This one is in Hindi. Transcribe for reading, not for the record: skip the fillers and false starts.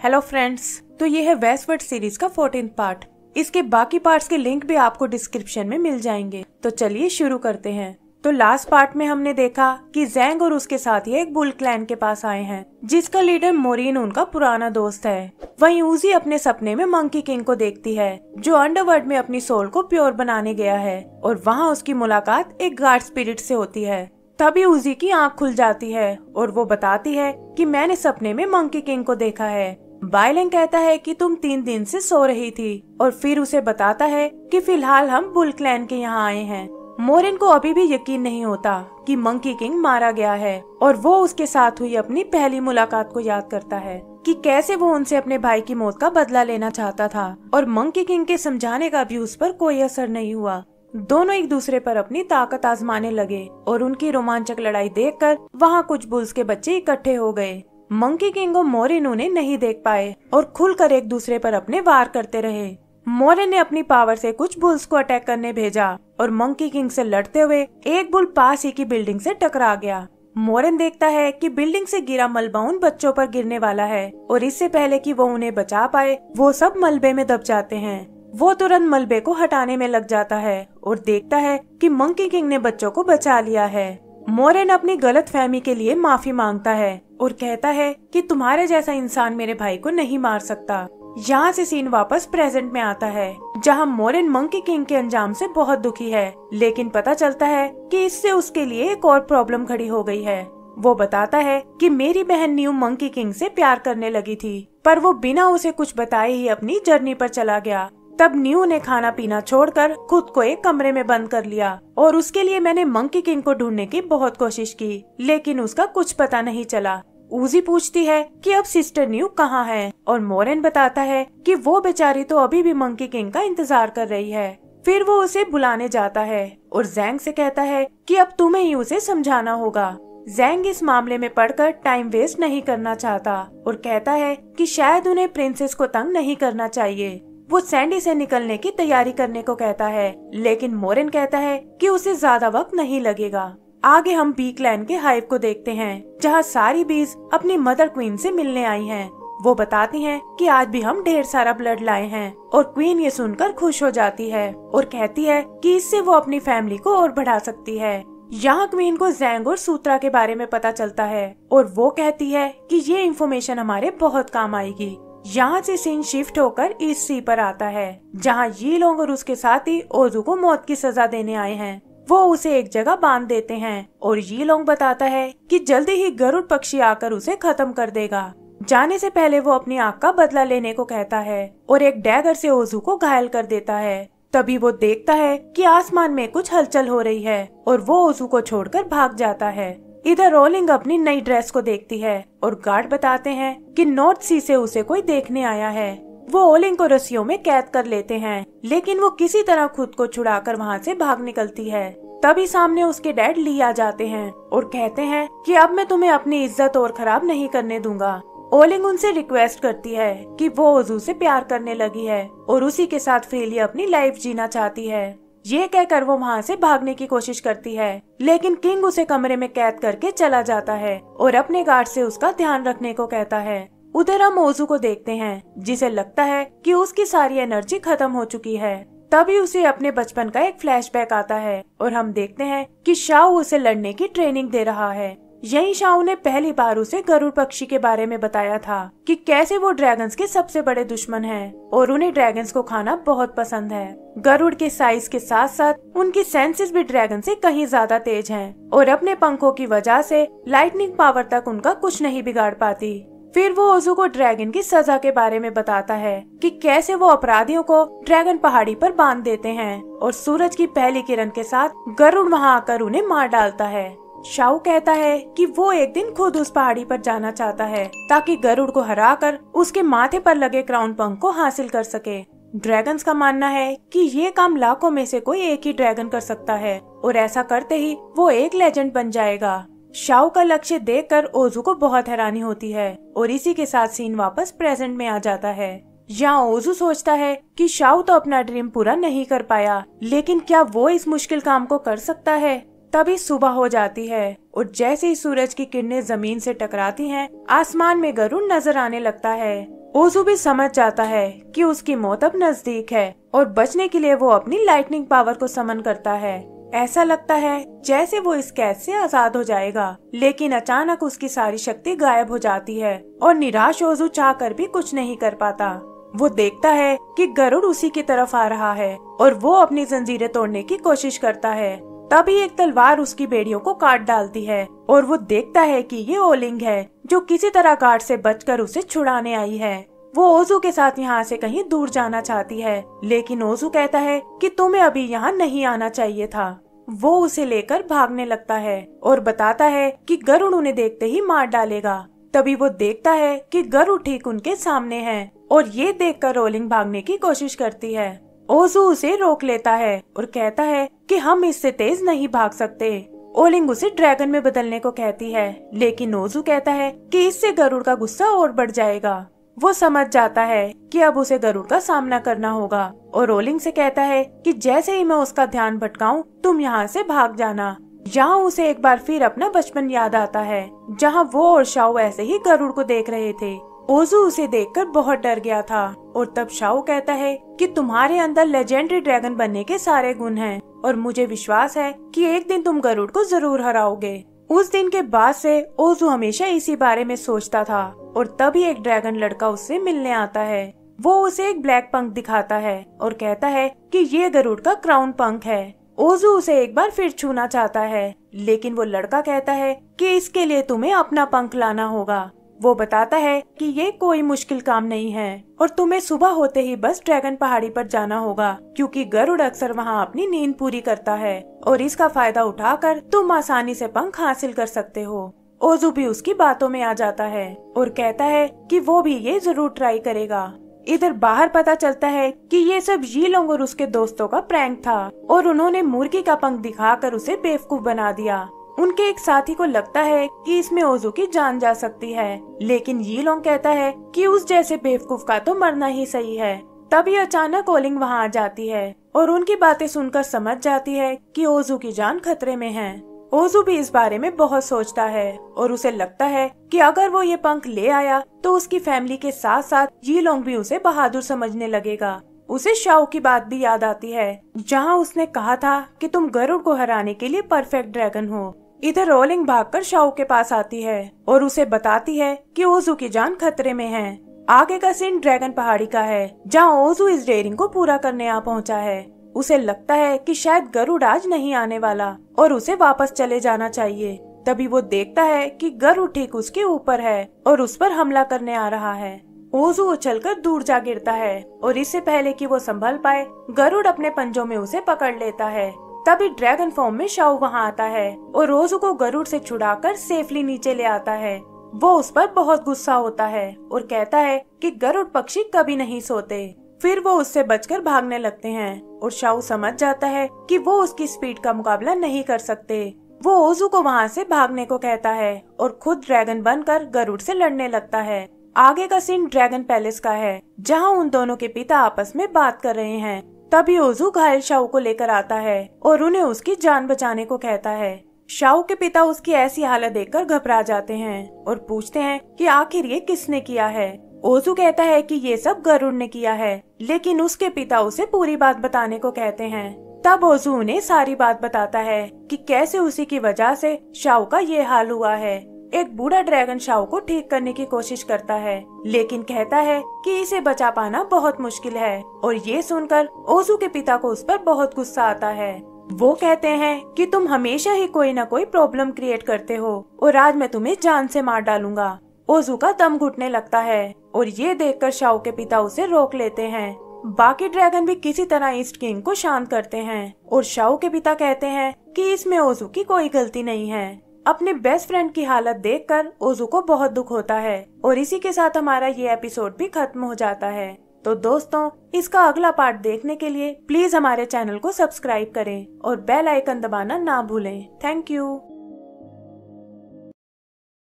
हेलो फ्रेंड्स, तो ये है वेस्टवर्ड सीरीज का 14th पार्ट। इसके बाकी पार्ट्स के लिंक भी आपको डिस्क्रिप्शन में मिल जाएंगे। तो चलिए शुरू करते हैं। तो लास्ट पार्ट में हमने देखा कि जैंग और उसके साथी एक बुल क्लैन के पास आए हैं, जिसका लीडर मोरिन उनका पुराना दोस्त है। वहीं उजी अपने सपने में मंकी किंग को देखती है, जो अंडरवर्ल्ड में अपनी सोल को प्योर बनाने गया है, और वहाँ उसकी मुलाकात एक गार्ड स्पिरिट से होती है। तभी उजी की आंख खुल जाती है और वो बताती है कि मैंने सपने में मंकी किंग को देखा है। बाइलेंग कहता है कि तुम 3 दिन से सो रही थी, और फिर उसे बताता है कि फिलहाल हम बुल क्लैन के यहाँ आए हैं। मोरिन को अभी भी यकीन नहीं होता कि मंकी किंग मारा गया है, और वो उसके साथ हुई अपनी पहली मुलाकात को याद करता है कि कैसे वो उनसे अपने भाई की मौत का बदला लेना चाहता था, और मंकी किंग के समझाने का भी उस पर कोई असर नहीं हुआ। दोनों एक दूसरे पर अपनी ताकत आजमाने लगे, और उनकी रोमांचक लड़ाई देखकर वहाँ कुछ बुल्स के बच्चे इकट्ठे हो गए। मंकी किंग और मोरिन उन्हें नहीं देख पाए और खुलकर एक दूसरे पर अपने वार करते रहे। मोरिन ने अपनी पावर से कुछ बुल्स को अटैक करने भेजा, और मंकी किंग से लड़ते हुए एक बुल पास ही की बिल्डिंग से टकरा गया। मोरिन देखता है कि बिल्डिंग से गिरा मलबा उन बच्चों पर गिरने वाला है, और इससे पहले कि वो उन्हें बचा पाए वो सब मलबे में दब जाते हैं। वो तुरंत मलबे को हटाने में लग जाता है और देखता है कि मंकी किंग ने बच्चों को बचा लिया है। मोरिन अपनी गलतफहमी के लिए माफी मांगता है और कहता है कि तुम्हारे जैसा इंसान मेरे भाई को नहीं मार सकता। यहाँ से सीन वापस प्रेजेंट में आता है, जहाँ मोरिन मंकी किंग के अंजाम से बहुत दुखी है, लेकिन पता चलता है कि इससे उसके लिए एक और प्रॉब्लम खड़ी हो गई है। वो बताता है कि मेरी बहन न्यू मंकी किंग से प्यार करने लगी थी, पर वो बिना उसे कुछ बताए ही अपनी जर्नी पर चला गया। तब न्यू ने खाना पीना छोड़कर खुद को एक कमरे में बंद कर लिया, और उसके लिए मैंने मंकी किंग को ढूंढने की बहुत कोशिश की, लेकिन उसका कुछ पता नहीं चला। उजी पूछती है कि अब सिस्टर न्यू कहाँ है, और मोरिन बताता है कि वो बेचारी तो अभी भी मंकी किंग का इंतजार कर रही है। फिर वो उसे बुलाने जाता है और जैंग से कहता है कि अब तुम्हें ही उसे समझाना होगा। जैंग इस मामले में पढ़कर टाइम वेस्ट नहीं करना चाहता और कहता है कि शायद उन्हें प्रिंसेस को तंग नहीं करना चाहिए। वो सैंडी से निकलने की तैयारी करने को कहता है, लेकिन मोरिन कहता है कि उसे ज्यादा वक्त नहीं लगेगा। आगे हम बी क्लैन के हाइव को देखते हैं, जहाँ सारी बीज अपनी मदर क्वीन से मिलने आई हैं। वो बताती हैं कि आज भी हम ढेर सारा ब्लड लाए हैं, और क्वीन ये सुनकर खुश हो जाती है और कहती है कि इससे वो अपनी फैमिली को और बढ़ा सकती है। यहाँ क्वीन को जैंग और सूत्रा के बारे में पता चलता है, और वो कहती है कि ये इन्फॉर्मेशन हमारे बहुत काम आएगी। यहाँ से सीन शिफ्ट होकर ईस्ट सी पर आता है, जहाँ ये लोग और उसके साथी ओजू को मौत की सजा देने आए हैं। वो उसे एक जगह बांध देते हैं, और ये लोग बताता है कि जल्दी ही गरुड़ पक्षी आकर उसे खत्म कर देगा। जाने से पहले वो अपनी आँख का बदला लेने को कहता है, और एक डैगर से ओजू को घायल कर देता है। तभी वो देखता है कि आसमान में कुछ हलचल हो रही है, और वो ओजू को छोड़कर भाग जाता है। इधर रोलिंग अपनी नई ड्रेस को देखती है, और गार्ड बताते हैं कि नॉर्थ सी से उसे कोई देखने आया है। वो ओलिंग को रस्सियों में कैद कर लेते हैं, लेकिन वो किसी तरह खुद को छुड़ाकर वहाँ से भाग निकलती है। तभी सामने उसके डैड ली आ जाते हैं और कहते हैं कि अब मैं तुम्हें अपनी इज्जत और खराब नहीं करने दूंगा। ओलिंग उनसे रिक्वेस्ट करती है कि वो ओजू से प्यार करने लगी है और उसी के साथ फ्रीली अपनी लाइफ जीना चाहती है। ये कहकर वो वहाँ से भागने की कोशिश करती है, लेकिन किंग उसे कमरे में कैद करके चला जाता है और अपने गार्ड से उसका ध्यान रखने को कहता है। उधर हम ओजू को देखते हैं, जिसे लगता है कि उसकी सारी एनर्जी खत्म हो चुकी है। तभी उसे अपने बचपन का एक फ्लैशबैक आता है, और हम देखते हैं कि शाओ उसे लड़ने की ट्रेनिंग दे रहा है। यही शाओ ने पहली बार उसे गरुड़ पक्षी के बारे में बताया था कि कैसे वो ड्रैगन्स के सबसे बड़े दुश्मन हैं, और उन्हें ड्रैगन्स को खाना बहुत पसंद है। गरुड़ के साइज के साथ साथ उनकी सेंसेस भी ड्रैगन से कहीं ज्यादा तेज हैं, और अपने पंखों की वजह से लाइटनिंग पावर तक उनका कुछ नहीं बिगाड़ पाती। फिर वो ओजू को ड्रैगन की सजा के बारे में बताता है कि कैसे वो अपराधियों को ड्रैगन पहाड़ी पर बांध देते हैं, और सूरज की पहली किरण के साथ गरुड़ वहाँ आकर उन्हें मार डालता है। शाओ कहता है कि वो एक दिन खुद उस पहाड़ी पर जाना चाहता है, ताकि गरुड़ को हराकर उसके माथे पर लगे क्राउन पंख को हासिल कर सके। ड्रैगन्स का मानना है कि ये काम लाखों में से कोई एक ही ड्रैगन कर सकता है, और ऐसा करते ही वो एक लेजेंड बन जाएगा। शाओ का लक्ष्य देखकर ओजू को बहुत हैरानी होती है, और इसी के साथ सीन वापस प्रेजेंट में आ जाता है। यहाँ ओजू सोचता है कि शाओ तो अपना ड्रीम पूरा नहीं कर पाया, लेकिन क्या वो इस मुश्किल काम को कर सकता है। तभी सुबह हो जाती है, और जैसे ही सूरज की किरणें जमीन से टकराती हैं, आसमान में गरुड़ नजर आने लगता है। ओजू भी समझ जाता है कि उसकी मौत अब नजदीक है और बचने के लिए वो अपनी लाइटनिंग पावर को समन करता है। ऐसा लगता है जैसे वो इस कैद से आजाद हो जाएगा, लेकिन अचानक उसकी सारी शक्ति गायब हो जाती है और निराश ओजू चाहकर भी कुछ नहीं कर पाता। वो देखता है कि गरुड़ उसी की तरफ आ रहा है और वो अपनी जंजीरें तोड़ने की कोशिश करता है। तभी एक तलवार उसकी बेड़ियों को काट डालती है और वो देखता है कि ये ओलिंग है जो किसी तरह गार्ड से बचकर उसे छुड़ाने आई है। वो ओजू के साथ यहाँ से कहीं दूर जाना चाहती है, लेकिन ओजू कहता है कि तुम्हें अभी यहाँ नहीं आना चाहिए था। वो उसे लेकर भागने लगता है और बताता है कि गरुड़ उन्हें देखते ही मार डालेगा। तभी वो देखता है कि गरुड़ ठीक उनके सामने है और ये देखकर ओलिंग भागने की कोशिश करती है। ओजू उसे रोक लेता है और कहता है कि हम इससे तेज नहीं भाग सकते। ओलिंग उसे ड्रैगन में बदलने को कहती है, लेकिन ओजू कहता है कि इससे गरुड़ का गुस्सा और बढ़ जाएगा। वो समझ जाता है कि अब उसे गरुड़ का सामना करना होगा और ओलिंग से कहता है कि जैसे ही मैं उसका ध्यान भटकाऊं तुम यहाँ से भाग जाना। यहाँ उसे एक बार फिर अपना बचपन याद आता है, जहाँ वो और शाओ ऐसे ही गरुड़ को देख रहे थे। ओजू उसे देखकर बहुत डर गया था और तब शाओ कहता है कि तुम्हारे अंदर लेजेंडरी ड्रैगन बनने के सारे गुण हैं और मुझे विश्वास है कि एक दिन तुम गरुड़ को जरूर हराओगे। उस दिन के बाद से ओजू हमेशा इसी बारे में सोचता था और तभी एक ड्रैगन लड़का उससे मिलने आता है। वो उसे एक ब्लैक पंख दिखाता है और कहता है कि ये गरुड़ का क्राउन पंख है। ओजू उसे एक बार फिर छूना चाहता है, लेकिन वो लड़का कहता है कि इसके लिए तुम्हें अपना पंख लाना होगा। वो बताता है कि ये कोई मुश्किल काम नहीं है और तुम्हें सुबह होते ही बस ड्रैगन पहाड़ी पर जाना होगा, क्योंकि गरुड़ अक्सर वहाँ अपनी नींद पूरी करता है और इसका फायदा उठाकर तुम आसानी से पंख हासिल कर सकते हो। ओजू भी उसकी बातों में आ जाता है और कहता है कि वो भी ये जरूर ट्राई करेगा। इधर बाहर पता चलता है कि ये सब यीलोंग और उसके दोस्तों का प्रैंक था और उन्होंने मुर्गी का पंख दिखाकर उसे बेवकूफ बना दिया। उनके एक साथी को लगता है कि इसमें ओजू की जान जा सकती है, लेकिन यीलोंग कहता है कि उस जैसे बेवकूफ का तो मरना ही सही है। तभी अचानक ओलिंग वहाँ आ जाती है और उनकी बातें सुनकर समझ जाती है कि ओजू की जान खतरे में है। ओजू भी इस बारे में बहुत सोचता है और उसे लगता है कि अगर वो ये पंख ले आया तो उसकी फैमिली के साथ साथ यीलोंग भी उसे बहादुर समझने लगेगा। उसे शाओ की बात भी याद आती है, जहाँ उसने कहा था कि तुम गरुड़ को हराने के लिए परफेक्ट ड्रैगन हो। इधर ओलिंग भागकर शाओ के पास आती है और उसे बताती है कि ओजू की जान खतरे में है। आगे का सीन ड्रैगन पहाड़ी का है, जहाँ ओजू इस डेयरिंग को पूरा करने आ पहुँचा है। उसे लगता है कि शायद गरुड़ आज नहीं आने वाला और उसे वापस चले जाना चाहिए। तभी वो देखता है कि गरुड़ ठीक उसके ऊपर है और उस पर हमला करने आ रहा है। ओजू उछलकर दूर जा गिरता है और इससे पहले कि वो संभल पाए, गरुड़ अपने पंजों में उसे पकड़ लेता है। तभी ड्रैगन फॉर्म में शाओ वहाँ आता है और ओजू को गरुड़ से छुड़ाकर सेफली नीचे ले आता है। वो उस पर बहुत गुस्सा होता है और कहता है कि गरुड़ पक्षी कभी नहीं सोते। फिर वो उससे बचकर भागने लगते हैं और शाओ समझ जाता है कि वो उसकी स्पीड का मुकाबला नहीं कर सकते। वो ओजू को वहाँ से भागने को कहता है और खुद ड्रैगन बनकर गरुड़ से लड़ने लगता है। आगे का सीन ड्रैगन पैलेस का है, जहाँ उन दोनों के पिता आपस में बात कर रहे हैं। तभी ओजू घायल शाओ को लेकर आता है और उन्हें उसकी जान बचाने को कहता है। शाओ के पिता उसकी ऐसी हालत देखकर घबरा जाते हैं और पूछते हैं कि आखिर ये किसने किया है। ओजू कहता है कि ये सब गरुड़ ने किया है, लेकिन उसके पिता उसे पूरी बात बताने को कहते हैं। तब ओजू उन्हें सारी बात बताता है कि कैसे उसी की वजह से शाओ का ये हाल हुआ है। एक बूढ़ा ड्रैगन शाओ को ठीक करने की कोशिश करता है, लेकिन कहता है कि इसे बचा पाना बहुत मुश्किल है और ये सुनकर ओजू के पिता को उस पर बहुत गुस्सा आता है। वो कहते हैं कि तुम हमेशा ही कोई न कोई प्रॉब्लम क्रिएट करते हो और आज मैं तुम्हें जान से मार डालूंगा। ओजू का दम घुटने लगता है और ये देखकर शाओ के पिता उसे रोक लेते हैं। बाकी ड्रैगन भी किसी तरह ईस्ट किंग को शांत करते हैं और शाओ के पिता कहते हैं कि इसमें ओजू की कोई गलती नहीं है। अपने बेस्ट फ्रेंड की हालत देखकर ओजू को बहुत दुख होता है और इसी के साथ हमारा ये एपिसोड भी खत्म हो जाता है। तो दोस्तों, इसका अगला पार्ट देखने के लिए प्लीज हमारे चैनल को सब्सक्राइब करें और बेल आइकन दबाना ना भूलें। Thank you.